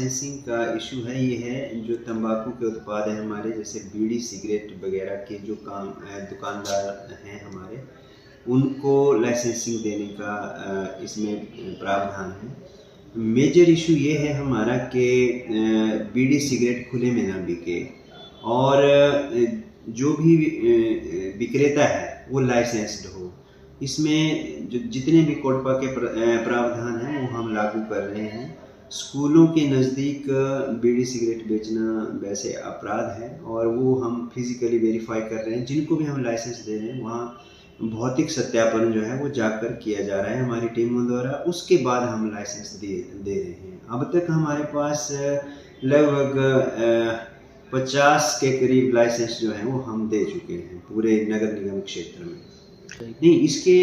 Licensing का issue है ये है जो तंबाकू के उत्पाद हैं हमारे, जैसे बीड़ी सिगरेट वगैरह के जो दुकानदार हैं हमारे, उनको लाइसेंसिंग देने का इसमें प्रावधान है। मेजर इशू ये है हमारा कि बीड़ी सिगरेट खुले में ना बिके और जो भी विक्रेता है वो लाइसेंस्ड हो। इसमें जो जितने भी कोडपा के प्रावधान हैं वो हम लागू कर रहे हैं। स्कूलों के नज़दीक बीड़ी सिगरेट बेचना वैसे अपराध है और वो हम फिज़िकली वेरीफाई कर रहे हैं। जिनको भी हम लाइसेंस दे रहे हैं वहाँ भौतिक सत्यापन जो है वो जाकर किया जा रहा है हमारी टीमों द्वारा, उसके बाद हम लाइसेंस दे रहे हैं। अब तक हमारे पास लगभग 50 के करीब लाइसेंस जो है वो हम दे चुके हैं पूरे नगर निगम क्षेत्र में। नहीं, इसके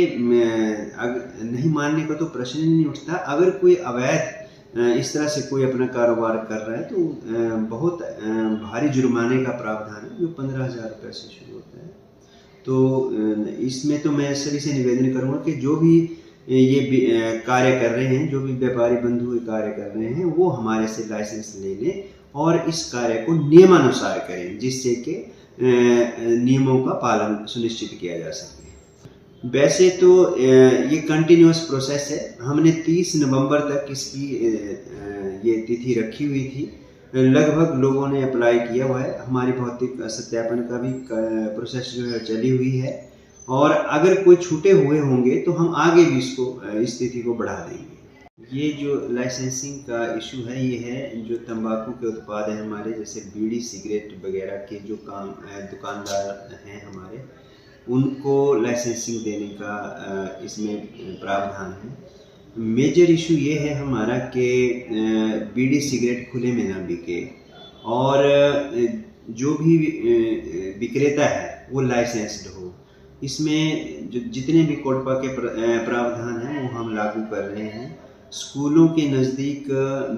नहीं मानने का तो प्रश्न ही नहीं उठता। अगर कोई अवैध इस तरह से कोई अपना कारोबार कर रहा है तो बहुत भारी जुर्माने का प्रावधान है जो 15,000 रुपये से शुरू होता है। तो इसमें तो मैं सभी से निवेदन करूँगा कि जो भी ये कार्य कर रहे हैं, जो भी व्यापारी बंधु कार्य कर रहे हैं, वो हमारे से लाइसेंस ले लें और इस कार्य को नियमानुसार करें, जिससे कि नियमों का पालन सुनिश्चित किया जा सके। वैसे तो ये कंटिन्यूअस प्रोसेस है। हमने 30 नवंबर तक इसकी ये तिथि रखी हुई थी। लगभग लोगों ने अप्लाई किया हुआ है। हमारी भौतिक सत्यापन का भी प्रोसेस जो है चली हुई है और अगर कोई छूटे हुए होंगे तो हम आगे भी इस तिथि को बढ़ा देंगे। ये जो लाइसेंसिंग का इशू है ये है जो तंबाकू के उत्पाद हैं हमारे, जैसे बीड़ी सिगरेट वगैरह के जो दुकानदार हैं हमारे, उनको लाइसेंसिंग देने का इसमें प्रावधान है। मेजर इशू ये है हमारा कि बीड़ी सिगरेट खुले में ना बिके और जो भी विक्रेता है वो लाइसेंस्ड हो। इसमें जो जितने भी कोडपा के प्रावधान हैं वो हम लागू कर रहे हैं। स्कूलों के नज़दीक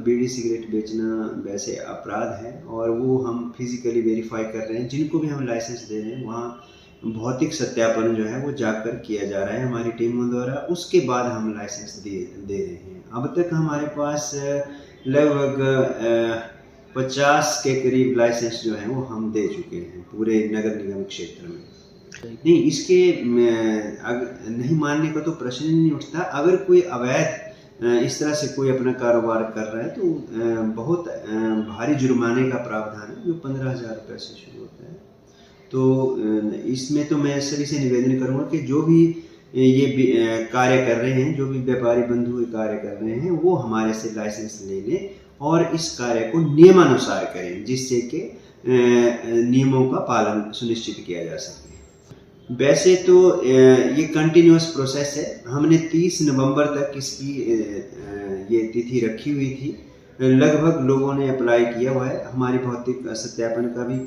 बीड़ी सिगरेट बेचना वैसे अपराध है और वो हम फिज़िकली वेरीफाई कर रहे हैं। जिनको भी हम लाइसेंस दे रहे हैं वहाँ भौतिक सत्यापन जो है वो जाकर किया जा रहा है हमारी टीमों द्वारा, उसके बाद हम लाइसेंस दे रहे हैं। अब तक हमारे पास लगभग 50 के करीब लाइसेंस जो है वो हम दे चुके हैं पूरे नगर निगम क्षेत्र में। नहीं, इसके नहीं मानने का तो प्रश्न ही नहीं उठता। अगर कोई अवैध इस तरह से कोई अपना कारोबार कर रहा है तो बहुत भारी जुर्माने का प्रावधान है जो 15,000 रुपये से शुरू होता है। तो इसमें तो मैं सभी से निवेदन करूँगा कि जो भी ये कार्य कर रहे हैं, जो भी व्यापारी बंधु कार्य कर रहे हैं, वो हमारे से लाइसेंस ले लें और इस कार्य को नियमानुसार करें, जिससे कि नियमों का पालन सुनिश्चित किया जा सके। वैसे तो ये कंटिन्यूअस प्रोसेस है। हमने 30 नवंबर तक इसकी ये तिथि रखी हुई थी। लगभग लोगों ने अप्लाई किया हुआ है। हमारी भौतिक सत्यापन का भी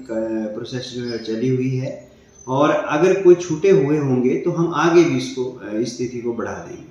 प्रोसेस जो है चली हुई है और अगर कोई छूटे हुए होंगे तो हम आगे भी इस तिथि को बढ़ा देंगे।